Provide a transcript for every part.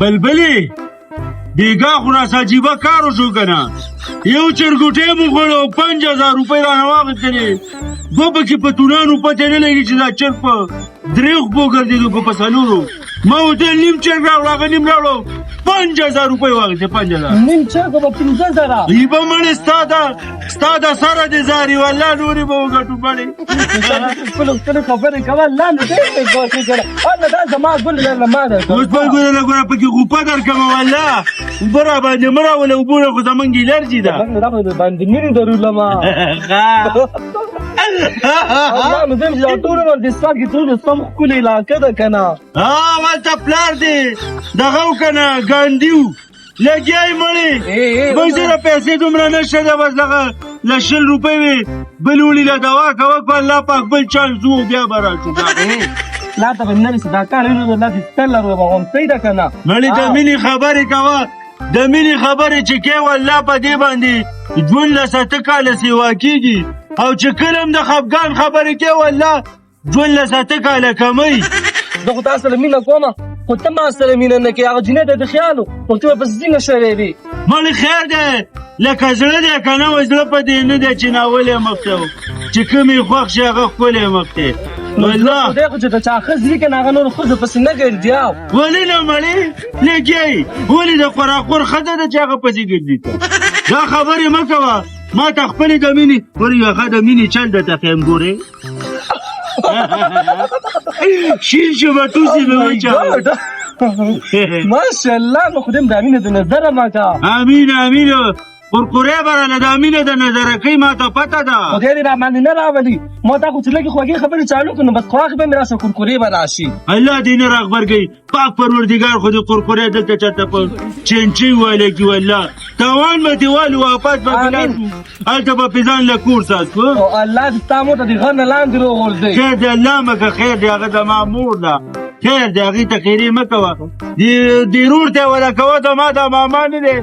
بلبلې بیګا خو راس عجیبه کار وشو که نه یو چرګوټی مو خوړ او 5000 روپۍ رانه واخېستلې دوه پکې پتونانو پته نه لګي چې دا چرګ په 3 خپو ګرځېدو که په 4 ما ورته نیم چرګ راوړه هغه نیم راوړو 5000 روپۍ واخېستې 5000 نیم چرګ به 15000 ای به مړې ستا د سره دې زاري والله نورې به وګټو مړې خپلو خبرې کوه الله نو ډېرې ګوتې کړه الله دا زما ګل نه ما ده اوس بل ګله نه ګوره پکې غوپه درکړمه والله اوبه راباندې مه راولې اوبو نه خو زمونږ الرجي ده باندې مینې درولمه الله نو زم چې دا ټول عمر د ستا کې ټول سم ښکلې علاقه ده که نه هلته پلار دی دغه و که نه ګاندي و لګیا یې مړې موږ سره پیسې دومره نشته ده بس دغه له 20 روپۍ وې بل وړي له دوا کوه په الله پاک بل چانس و بیا به راشو لا ته به نه رسي دا کار ویلو لا دې ستر لرو به غومتی ده که نه مړې د مینې خبرې کوه د مینې خبرې چې کې والله په دې باندې ژوند له 7 کاله سیوا کېږي او چې کله هم د خفګان خبرې کې والله ژوند له 7 کاله کمی زه خو تا سره مینه کومه خو ته ما سره مینه نه کوې هغه جینۍ ته د خیال و خو ته به پسې څنګه شوی وي مړې خیر دی لکه زړه دی که نه وای زړه په دې نه دی چې ناول یې مخ ته چې کوم یې خوښ شي هغه ښکلی یې مخ ته والله خدای خو چې د چا ښځې وي که نه هغه نورو ښځو پسې نه ګرځي ولې نه مړې لګیا یې ولې د خوراخور ښځه ده چې هغه پسې ګرځي ته دا خبرې مه کوه ما ته خپلې د مینې ورې هغه د مینې چل درته ښیم ګورې شین شو به ټوسې به وچاوه ماشاءالله نو خدای م د مینې د نظره ما که امین امین قرقرې به رانه د مینې د نظره کوي ما ته پته ده خدای دې راباندې نه راولي ما تا خو چې لږې خوږې خبرې چالو کړو نو بس خواښې به مې راسه قرقرې به راشي الله دې نه راغبرګوي پاک پروردګار خو دې قرقرې دلته چاته په چینچۍ ویلی کي والله تاوان به دې والو واپس به بلاسو هلته به پې ځان له کور ساتو او الله دې ستا مور ته د غر نه لاندې راغورځوي خیر دی الله مکه خیر دی هغه زما مور ده خیر دی هغې ته خیرې مه کوه دې رور ته یې وله کوه ته ما دا ماما نه دی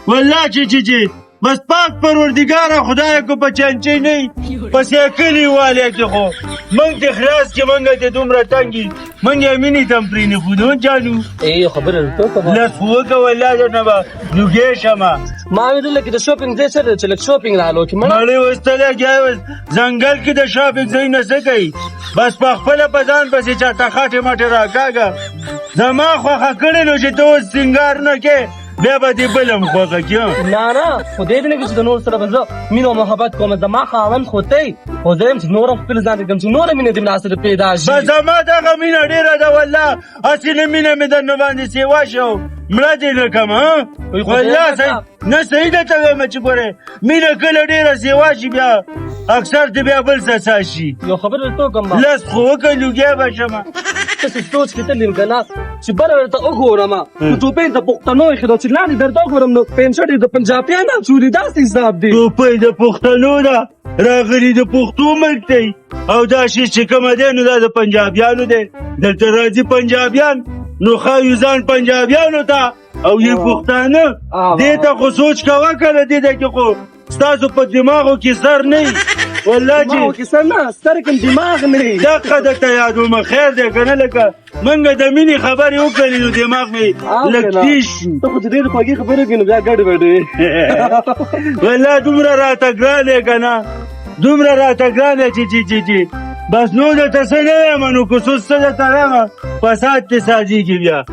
والله چې بس پاک پروردګاره خدای کو په چنچۍ نه په سیکلي والې کې خو موږ دې خلاص کې موږ دې دومره تنګي موږ یې مینې ته هم پرې نه ښودو جانو خبره ورته وکړه لس خو وکړه والله درنه به لوګې شمه ما اورېدله کې د شاپینګ ځای څه دی چې لږ شاپینګ رالو کې مړې اوس ته لګیا یې ځنګل کې د شاپینګ ځای نه څه کوي بس په خپله په ځان پسې چاته خاټې ماټې راکاږه زما خوښه کړې نو چې ته اوس سینګار نه کې بیا به دې بل هم خوښه کړي نه خدای دې نه کړي چې د نور سره به زه مینه او محبت کوم زما خاوند خو ته یې خو زه یم چې نور هم خپل ځان ته کړم چې نوره مینه دې مې راسره پیدا شي بس زما دغه مینه ډېره ده والله هسې نه مینه مې درنه باندې سیوا شو مړه دې نه کړم والله نه صحیح ده ته وایم چې ګورې مینه کله ډېره سیوا شي بیا اکثر دې بیا بل څه سا شي یو خبره درته وکړم لس خو وکړه لوګیا به شمه داسې سوچ کې تللی یم که نه چې بله ورته وګورم نو ټوپۍ د پښتنو ایښې ده چې لاندې درته وګورم نو پینسټ یې د پنجابیانو اچولي داسې حساب دی ټوپۍ د پښتنو ده راغلي د پښتو ملک دی او دا شی چې کومه دی نو دا د پنجابیانو دی دلته راځي پنجابیان نو ښایو ځان پنجابیانو ته او یې پښتانه دې ته خو سوچ کوه که نه دې ته کې خو ستاسو په دماغو کې سر نه وي والله چې دماغو کې سر نه سر کوم دماغ نه وي دقه درته یادومه خیر دی که نه لکه موږ د مینې خبرې وکړلې نو دماغ مې لږ تیز شو ته خو چې ډېرې خوږې خبرې کوې نو بیا ګډوډ وې والله دومره راته ګران یې که نه دومره راته ګران یې چې بس نو درته څه نه وایم نو خصوص څه درته وایم فساد دې سازېږي بیا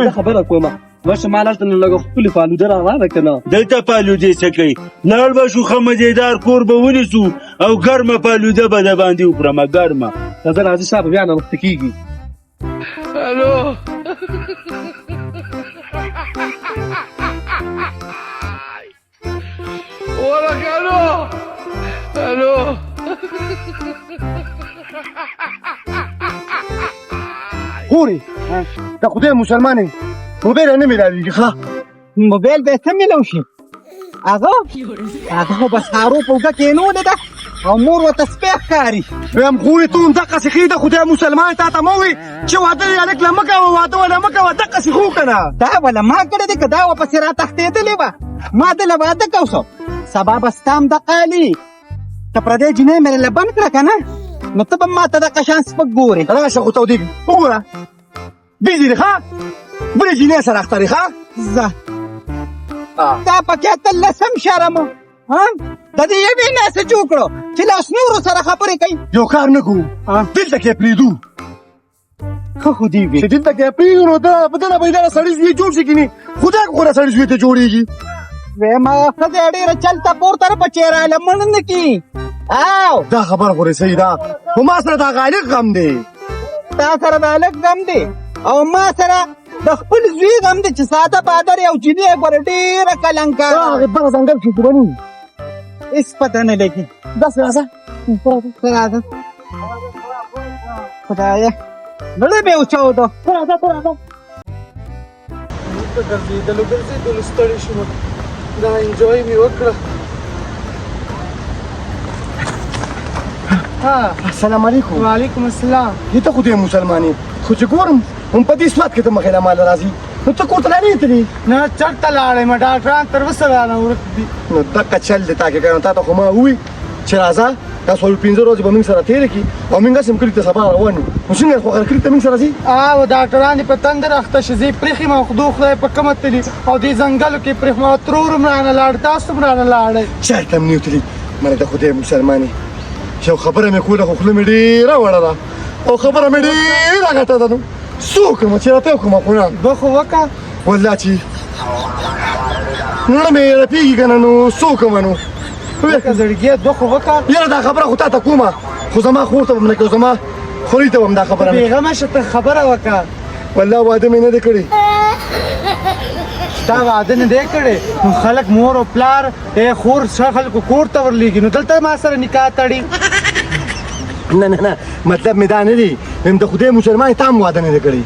زه خبره کومه ورشه ما هلته نو لږه ښکلې فالوده راغله که نه دلته فالودې څه کوي لاړ به شو ښه مزېدار کور به ونیسو او ګرمه فالوده به د باندې وخورمه ګرمه راځه راځه شابه بیا ناوخته کېږي الو ولك الو خوري دا خدای مسلمان یې موبایل نه مې راویږي ښه موبایل به څه میلو شي هغه خو بس هارو په اوږه کېنولې ده او مور ورته سپی ښکاري ویم خوري ته هم دقسې ښې ده خدای مسلمان تا ته مه وایي چې واده یې هلک له مه کوه واده ونه مه کوه دقسې خو که نه دا وله ما کړې ده که دا ورپسې راتښتېدلې وه ما دله واده کوسو سبا به ستا هم دقه علي که پردی جینۍ مې له بند کړه که نه نو ته به ما ته دقه شان سپک ګورې راشه خو تودېږي وګوره بیزی ښه بلې جینۍ سره اخترې ښه زه دا پکې اتلسم شرم ها د دې یوې نه څه جوړ کړو چې لاس نورو سره خبرې کوي یو کار نه کوو دلته کې پرېږدو ښه خو دې وي چې دلته کې پرېږدو نو دا په دغه پیدا سړي زوی جوړ شي که نه خدای کو خو سړي زوی ته جوړېږي ویمه ښځې ډېره چلته پورته په چېرې لمن نه کي او دا خبره خو صحیح ده خو ما سره دا غالق غم دی تا سره د هلک غم دی او ما سره د خپل زوی غم دی چې ساده بادر یو جینۍ یې ګوره ډېره کلنکاره هغه بغه ځنګل کې بني هېڅ پته نه لګي داسې راځه راځه خدایه زړه مې وچاوده ګرځېدلو ستړی شوم دا انجوای مې وکړه السلام علیکم وعلیکم السلام ته خو دې مسلمانې خو چې ګورم هم په دې سوات کې ته مخې له ماله راځي نو ته کور ته لا نه تلې نه چرته لاړم ډاکټران تر اوسه رانه ورک دي نو دقه چل دی تا کې کنه تا ته خو ما ووي چې راځه دا څلور پنځه ورځې به موږ سره تېرې کړي او موږ هسې هم کلي ته سبا روان یو نو څنګه خو کلي ته موږ سره ځي او ډاکټران دې په تندر اخته شي زه پرېښې ما خدو خدای په کمه تلي او دې ځنګلو کې پرېښ ما ترور هم رانه لاړ تاسو هم رانه لاړئ چېرته هم نه یو تلي منې د خدای مسلمانې یو خبره مې کوله خو خوله مې ډېره وړه ده او خبره مې ډېره ګټه ده نو څه وکړم چې راته وکړم خونه بخو وکړه والله چې نو مې رپېږي که نه نو څه وکړم نو لکه زړګیه بخو وکړه یاره دا خبره خو تا ته کومه خو زما خور ته به م نه کوي زما خورۍ ته به م دا خبره نه بېغمه شه ته خبره وکړه والله واده مې نه دی کړی تا واده نه دی کړی نو خلک مور او پلار خور ښه خلکو کور ته ورلیږي نو دلته ما سره نکاح تړي نه نه نه مطلب مې دا نه دی ویم د خدای مسلمان تا هم واده نه دی کړی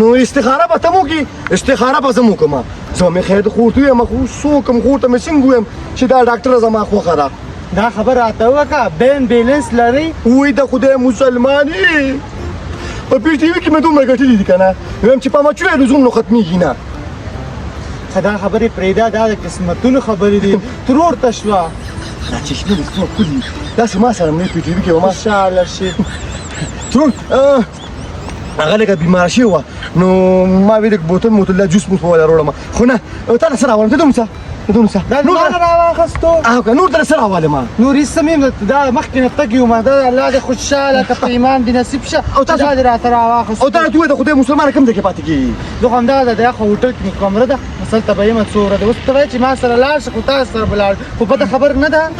نو استخاره به ته م وکړي استخاره به زه م وکړم زه مې خیر د خور ته ویم خو څه وکړم خور ته مې څنګه ویم چې دا ډاکټره زما خوښه ده دا خبر راته وکړه بین بیلنس لري وایي د خدای مسلمانې په پی ټي وي کې مې دومره ګټلي دي که نه ویم چې په مچوی لزوم نو ختمېږي نه دا خبرې پرېږده دا د قسمتونو خبرې دي ترور ته شوه دا چشمه دې څومره ښکلي دي داسې ما سره هم نه پی ټي وي کې به ما خوشحاله شي ترور هغه لږه بیماره شوې وه نو ما ویل بوتل موتل دا جوس موس به وله راوړم خو نه تا له څه راولم ته دونسه دا زما نه راواخېستو که نور ته له څه راولم نور هېڅ څه مې دا مخکې نه تګ یم دا الله دې خوشحاله که په ایمان دې نصیب شه او تاسو- دا دې راته راواخېستو او تا راته ووایه د خدای مسلمانه کوم ځای کې پاتې کېږي زه خو همدغه د یخه هوټل کې مې کمره ده هلته به یم څو ورځې اوس ته وایې چې ما سره لاړ شه خو تاسو سره به لاړ خو بده خبر نه ده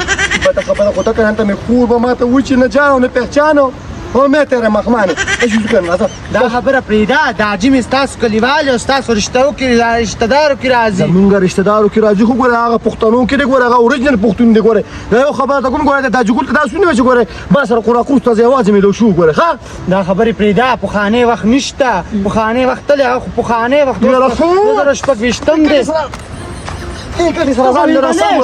بده خبره خو ته که هلته مې کور به ما ته وایي چې نه جانو نه پهچانو او مې تېره مخمانه اشو کنه راځه دا خبره پرېږده دا حاجي مې ستاسو کلیوال او ستاسو رشتهو کې رشته دارو کې راځي زمونږ رشته دارو کې راځي خو ګوره هغه پښتنو کې دی ګوره هغه اوریجنل پښتون دی ګوره دا یو خبره ته کوم ګوره دا جګول ته داسې ونیوه چې ګوره ما سره قرآن کورس ته یوازې مې لو شو ګوره ښه دا خبرې پرېږده پخوانی وخت نشته پخوانی وخت تللی هغه خو پخوانی وخت یاره خو 2026 دی کلي سره ځان نه رسوم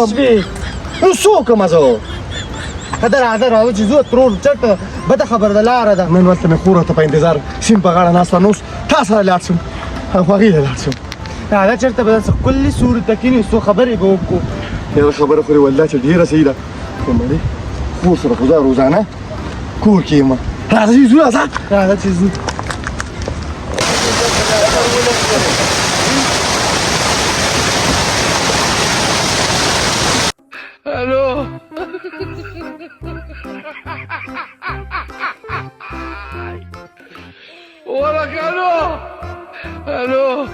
نو څه وکړم زه ښه ده راځه راځه چې ځو ترور چېرته بده خبره ده لاره ده نن ورته مې خور ته په انتظار سیم په غاړه ناسته نو اوس تا سره لاړ شم او هغې ته لاړ شم راځه چېرته به داسې ښکلې صورته کښېني څو خبرې به وکړو یوه خبره خو دې والله چې ډېره صحیح ده خو مړې خور سره خو زه روزانه کور کې یم راځه چې ځو راځه راځه چې ځو الو وراك الو الو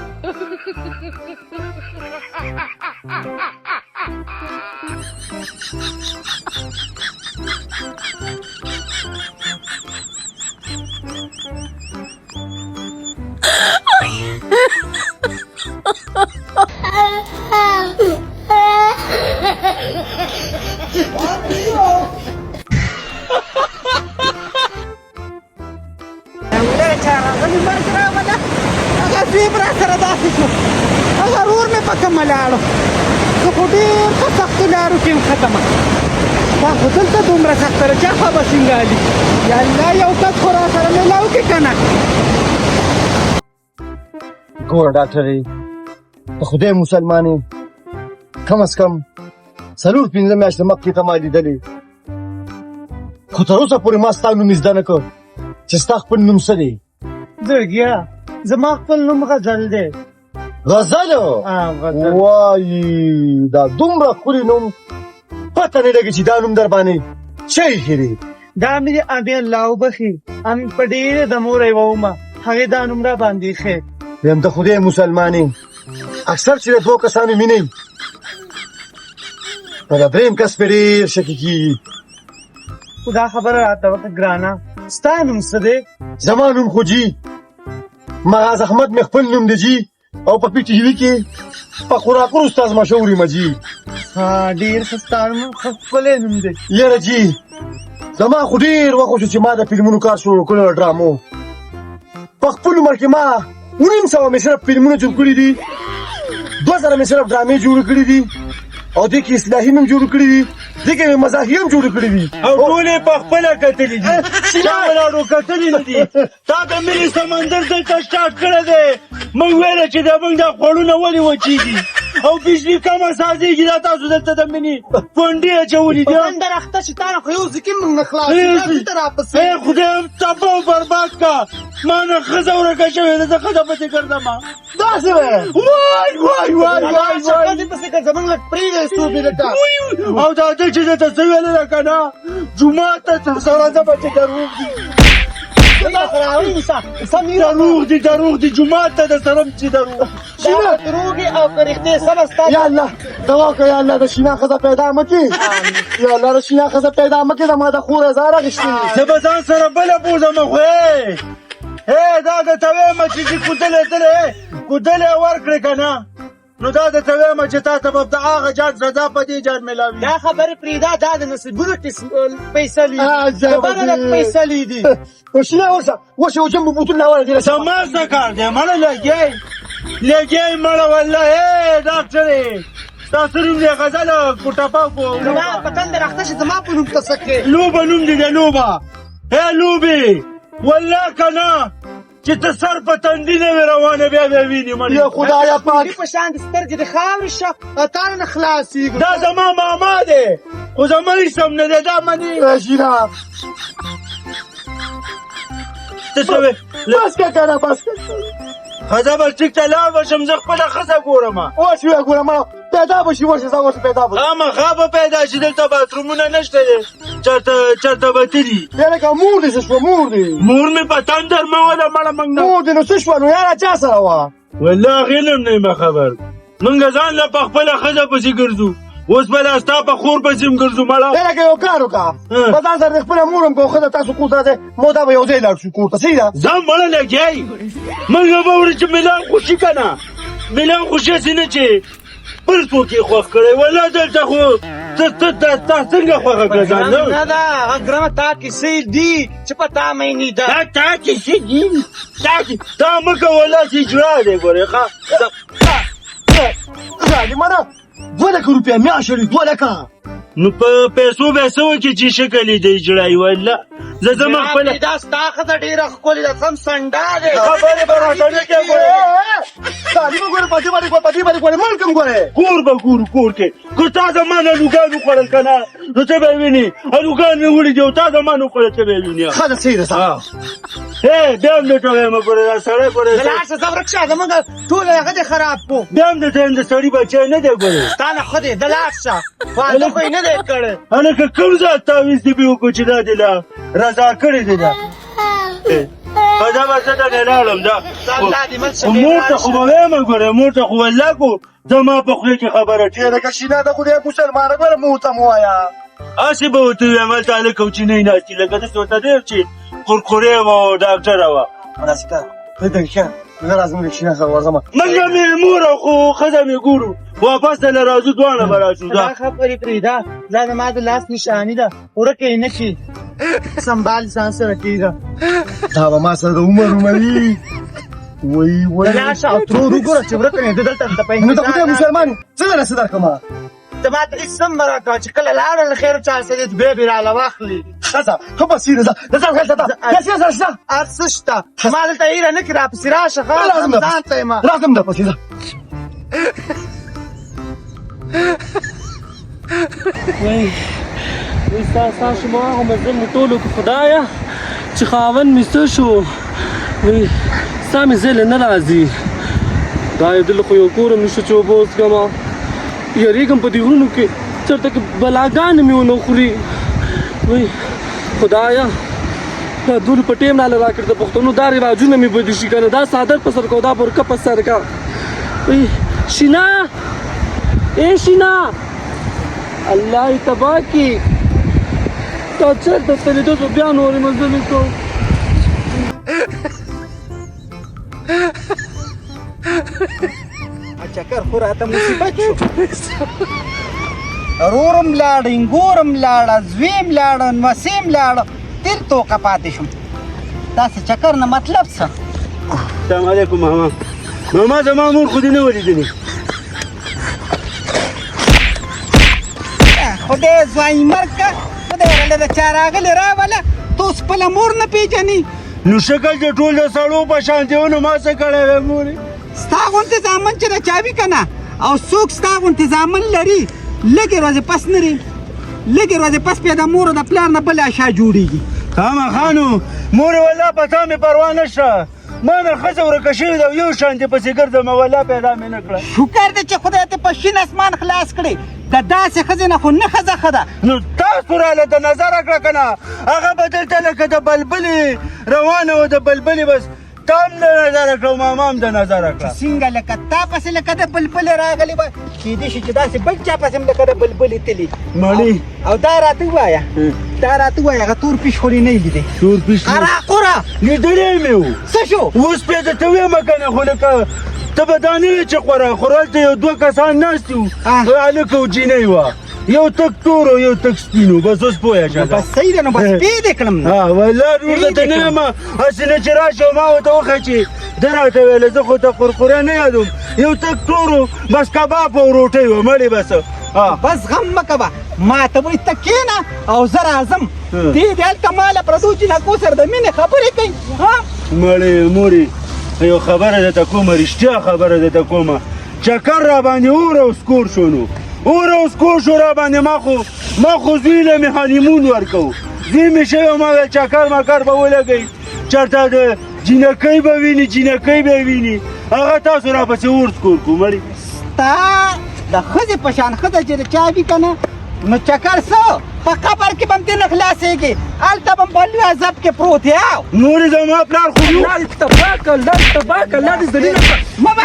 هغه زوی به راسره داسې شو هغه ورور مې په کومه لاړو زه خو ډېر په سختو لارو کې یم ختمه دا خو دلته دومره سخته ده چا خوا به سینګالي یا الله یو کس خو راسره میلاو کړي که نه ګوره ډاکټرې د خدای مسلمانې کم از کم څلور پنځه میاشتې مخکې ته ما لیدلې خو تر اوسه پورې ما ستا نوم زده نه کړ چې ستا خپل نوم څه دی زړګیه زما خپل نوم غزل دی. غزل غزل. وای دا دومره ښکلی نوم پته نه لګي چې دا نوم در باندې څه ایښی دی. دا مې د ابي الله وبخي په ډېره د مور یوه ومه هغې دا نوم را باندې ایښی. ویم د خدای مسلمان اکثر چې د دوو کسانو مینې نو د درېیم کس پرې ډېر شکي کېږي. خو دا خبره راته وکړه ګرانه ستا نوم څه دی؟ زما نوم خو جي مغاز احمد مې خپل نوم دی جي او په پي ټي وي کې په خوراکونو استاذ مشهور یم جي. ډېر ښه ستا نوم ښه ښکلی نوم دی. یاره جي زما خو ډېر وخت وشو چې ما د فلمونو کار شروع کړی او ډرامو. په خپل عمر کې ما 900 مې صرف فلمونه جوړ کړي دي، 2000 مې صرف ډرامې جوړې کړي دي او دې کې اصلاحي مې جوړ کړي دي، دې کې مې مزاحي هم جوړ کړي دي او ټول یې په خپله کتلي دي. چا ولاړو کتلي نه دي. تا د مینې سمندر دلته سټارټ کړی دی. موږ ویله چې د موږ دا خوړونه ولې وچېږي او بجلي کمه سازېږي. دا تاسو دلته د مینې پونډې اچولي دي. بنده رخته چې تا نه خو یو ځکه موږ نه خلاصېږو. دا دلته راپسې ای خدای تباه و برباد کا. ما نه ښځه ورکه شوې ده، زه ښځه پسې ګرځم. داسې وایه وای وای وای وای وای. ښځې پسې که زموږ لږ پرېږدی څو بېلټه. او دا ده چې درته څه ویلې ده که نه جومات ته سره ځه به چې دروغ دي. دروغ دي دروغ دي جومات ته د سره چې دروغ دروغ دي او که رښتیا سمه ستا یا الله دوا که یا الله د شینا ښځه پیدا مه کړي. یا الله د شینا ښځه پیدا مه کړي. زما د خور هزار اخېستې زه به ځان سره بله بوځم. خو دا درته وایم چې کودلې دلې کودلې ورکړې که نه نو دا درته وایم چې تا ته به د هغه جان سزا په دې جان میلاوي. دا خبرې پرېږده دا د نصیبونو فیصلې دي. خبره لږ فیصلې دي. شینا ورشه ورشه وجم به بوتون راوړه زما څه کار دی مړه لګی مړه والله. ډاکټرې ستاسو نوم دی غزل کوټاپاکو. زما په تنده رخته چې زما په نوم ته څه کوې. لوبه نوم دی د لوبه. لوبې والله که نه چې ته سر په تندي نه وې روانه بیا به وینې مړې. یا خدایه پاک په شان د سترګې د خاورې شه او تا نه خلاصېږو. دا زما ماما دی خو زما اسم نه دی دا منې. شینا ته څه وې بس که که نه بس که ښځه به ټیک ته لاړ به شم زه خپله ښځه ګورم. اوس ویې ګوره مړه پیدا به شي ورشه زه ورشه پیدا به شي. خامخا به پیدا شي. دلته باترومونه نشته دی چېرته به تلي. یاره که مور دې څه شوه مور دې مور مې په تندر مه وله مړه موږ نه. مور دې نو څه شوه نو یاره چا سره وه. والله غلم نه یم خبر. موږ ځان له په خپله ښځه پسې ګرځو اوس به لا ستا په خور پسې هم ګرځو مړه. یاره که یو کار وکړه په ځان سره د خپله مور هم که ښځه تاسو کور ته راځئ مو دا به یو ځای لاړ شو کور ته صحیح ده. ځه مړه لګیایي موږ به وړو چې میلان خوشي که نه میلان خوشي هسې نه چې بل څوک یې خوښ کړی. والله دلته خو تا څنګه خوښه کړه ځان نه ده هغه ګرانه تا کیسې دي چې په تا مینې ده. تا کیسې دي تا مه کوه والله چې اجرا دی ګورې ښه. ظالمانه 2 لکه روپۍ میاشت لري 2 لکه. نو په پیسو به څه وکړي چې شکل یې د اجرایي. والله زه زما خپله دا ستا ښځه ډېره ښکلې ده سم سنډا دی. خبرې به راته نه کوې ګورې. ظالمه ګوره په دې باندې ګوره ملک هم ګورې. کور به ګورو کور کې که تا زما نه لوګان وخوړل که نه نو ته به یې وینې. لوګان مې وړي دي او تا زما نه وخوړل ته به یې وینې. ښه ده صحیح ده بیا هم درته وایم ګوره دا سړی ګوره لاړ شه ځه ورک شه زموږ ټول هغه دې خراب کړو. بیا هم درته وایم د سړي بچی نه دی ګورې. ستا نه ښه دی د لاړ شه واده خو یې نه دی کړی. هلکه کوم ذات تاویز دې مې وکړو چې دا دې لا رضا کړې دې ده. دا به زه درنه لاړم دا خو مور ته خو به وایم ګوره مور ته خو والله کو زما په خولې کې خبره ډېره که شینا د خدای مسلمانه ګوره مور ته مو وایه. هسې به ورته ووایم هلته هلک او چینۍ ناستي لکه داسې ورته دی چې قرقرې وه او ډاکټره وه. داسې کړه پرېږده کښېنه زه راځم د شینا سره ورځم. موږ مې مور او خو ښځه مې ګورو واپس ته له راځو دواړه به راشو. دا خبرې پرېږده دا زما د لاس نشاني ده ورکه یې نه کړي سنبال ځان سره کېږده. دا به ما سره د عمري وای د لاړ شه او ترور وګوره چې ورکه نه دلته د نو د خدای مسلمان څه نه رسه درکړمه. ته ما ته هېڅ هم مه راکوه چې کله لاړل خیر چا سړي بیا بې راله واخلي. ښځه ښه بسې ځه د ځان خیال ته ته پیسې سره شته هر څه شته ما دلته هیره نه کړي راپسې راشه ښه ځان ته یم راځم درپسې ځه. وایي ستا شما هغه مزل مې ټولو که خدایه چې خاوند مې څه شو وایي ستا مې زیله نه راځي دا یې دلته خو یو کور هم نشته چې اوبه وڅښمه یېرېږم په دې غرونو کې چېرته کې بلاګانې مې ونه خوري وای خدایا دا دور په ټیم نه راکړ د پښتنو دا رواجونه مې بدل شي کنه دا صادر په سر کو دا برکه په سر کا وای شینا اے شینا الله یې تبا کی تا چېرته تلې ته بیا نورې مزلې کو چکر خو راته مصیبت شو رورم لاړ انګورم لاړه زویم لاړه نوسیم لاړه تیر توقه پاتې شوم داسې چکر نه مطلب څه السلام علیکم ماما زما مور خو دې نه ولیدلې خدای ځواني مرګ که خدای رله د چا راغلې راوله ته اوس خپله مور نه پېژنې نو شکل چې ټول د سړو په شان دی نو ما څه کړی وی مورې ستا غوندې زامن چې د چا وي که نه او څوک ستا غوندې زامن لري لږې ورځې پس نه لري لږې ورځې پس بیا د مور او د پلار نه بله اشا جوړېږي خامخا نو مورې والله په تا مې پروا نه شته ما نه ښځه ورکه شوې ده او یو شانتې پسې ګرځم والله پیدا مې نه کړه شکر دی چې خدای ته په شین اسمان خلاص کړې د داسې ښځې نه خو نه ښځه ښه ده نو تاسو راله د نظره کړه که نه هغه به دلته لکه د بلبلې روانه وه د بلبلې بس تا هم د نظره کړه او ماما هم د نظره کړه څنګه لکه تا پسې لکه د بلبلې راغلې وه کیدای شي چې داسې بل چا پسې هم لکه د بلبلې تلي مړې او دا راته ووایه هغه تور پیش خو دې نه یې لیدی تور پیش قراقوره لیدلی مې و څه شو اوس پې درته ویم که نه خو لکه ته به دا نه وې چې خور هلته یو دوه کسان ناست وو هلک او جینۍ وه یو تک تور او یو تک سپین و بس اوس پوهه شه بس صحیح ده نو بس پې دې کړم نو والله نور درته نه یم هسې نه چې راشي او ما ورته وښیه چې ده راته ویله زه خو ته قرقره نه یادوم یو تک تور و بس کباب او روټۍ وه مړې بس بس غم مه کوه ما ته وایي ته کښېنه او زه راځم دې دې هلته ماله پردو جینکو سره د مینې خبرې کوي مړې مورې یو خبره درته کومه رښتیا خبره درته کومه چکر را باندې اور او سکور شو نو اور او سکور شو را باندې ما خو زوی له مې هانیمون ورکو زوی مې شوی او ما ویل چکر مکر به ولګئ چېرته د جینکۍ به ویني جینکۍ به ویني هغه تاسو را پسې اور سکور کړو مړې ستا د ښځې په شان ښځه چې د چا وي که نه نو چکر څه په قبر کې به هم دې نه خلاصېږي هلته به هم په لوی عذاب کې پروت یې نورې زما پلار خو یو الله دې تباه کړه الله دې تباه کړه الله دې ذلیله کړه مه به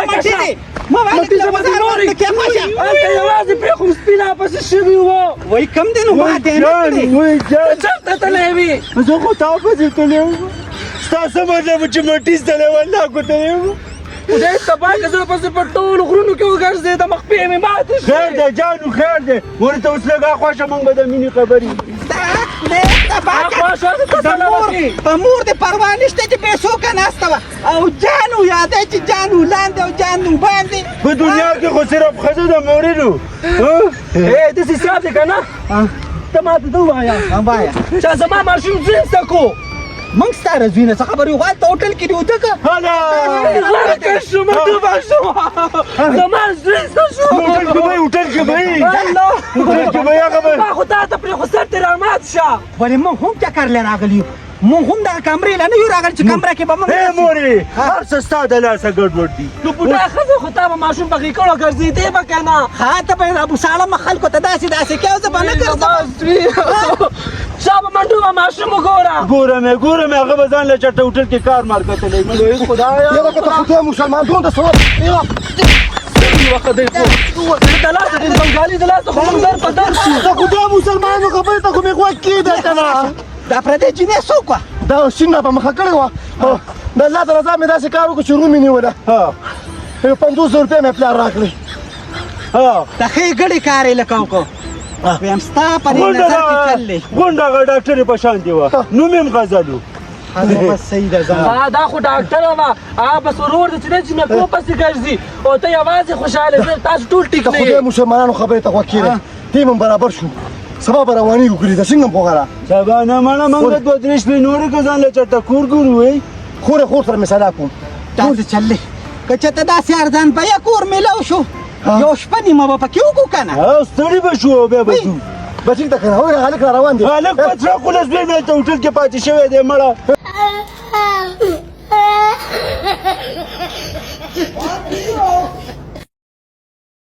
مټې دې مه به هلک له بازار ورته کې خوشه هلته یوازې پرېښو سپي راپسې شوي وو وایي کم دی نو ما دې نه کړې چېرته تللی وي زه خو تا پسې تللی وم ستا څه مطلب چې مټیز تللی والله خو تللی وم خدای تباه کړه زه پسې په ټولو غرونو کې وګرځېدم خپې مې ماتې شوې خیر دی جانو خیر دی ورته اوس لږه خوښه موږ به د مینې خبرې په مور دې پروا نشته چې بېڅوکه ناسته وه او جانو یادی چې جانو لاندې او جانو باندې په دنیا کې خو صرف ښځه د مورینو داسې حساب دی که نه ته ماته ته ووایه چې زما ماشوم زوی زده کو موږ ستا رضوي نه څه خبرې وغواړ ته هوټل کې دې وده که غرقه شومه ډوبه شومه زما زوی څه شو هوټل کې به هوټل کې به هوټل کې به هغه به ما خو تا ته پرېښو سر دې رامات شه ولې موږ هم چکر لی راغلي یو موږ هم دغه کمرې له نه یو راغلي چې کمره کې به موږ مورې هر څه ستا د لاسه ګډوډ دي نو بوډا ښځه خو تا به ماشوم په غېکړو ګرځېدې به که نه ها ته به ابو سالم خلکو ته داسې کوې زه به نه ګرځم چا به منډو به ماشوم وګوره ګورم هغه به ځان له چټه هوټل کې کار مار کتلی خدایا یوه که ته خدای مسلمان دون ته ثواب وخت دی خو د لاسه دې بنګالي د لاسه خو موږ در په در شو د خدای مسلمانو خبرې ته خو مې غوږ کېده که نه دا پردی جینۍ څوک وه دا شین را په مخه کړې وه د الله د رضا مې داسې کار وکړو چې روم مې نیوله 500 روپۍ مې پلار راکړې د ښې ګډې کار یې لکه وکړو ویم ستا په دې نظر کې چل دی غونډه هغه ډاکټرې په شان دی وه نوم یې هم غزلو بس صحیح ده ځه دا خو ډاکټره وه بس ورور دی چې دی جینکو پسې ګرځي او ته یوازې خوشحاله زه تاسو ټول ټیک د خدای مسلمانانو خبرې ته غوږ کېږدی ټیم هم برابر شو سبا به روانېږو کلي ته څنګه هم پوهه سبا نه مړه موږ د 2-3 شپې نورې که ځان له چټه کور ګورو وی خور سره مې صدا کوم داسې چل دی که چېرته داسې ارزان بیه کور میلاو شو یو شپه نیمه به پکې وکړو که نه ستړي به شو او بیا به ځو بچیک ته که نه هغه هلک را روان دی هلک په 3 خو لس بیا مې هلته هوټل کې پاتې شوی دی مړه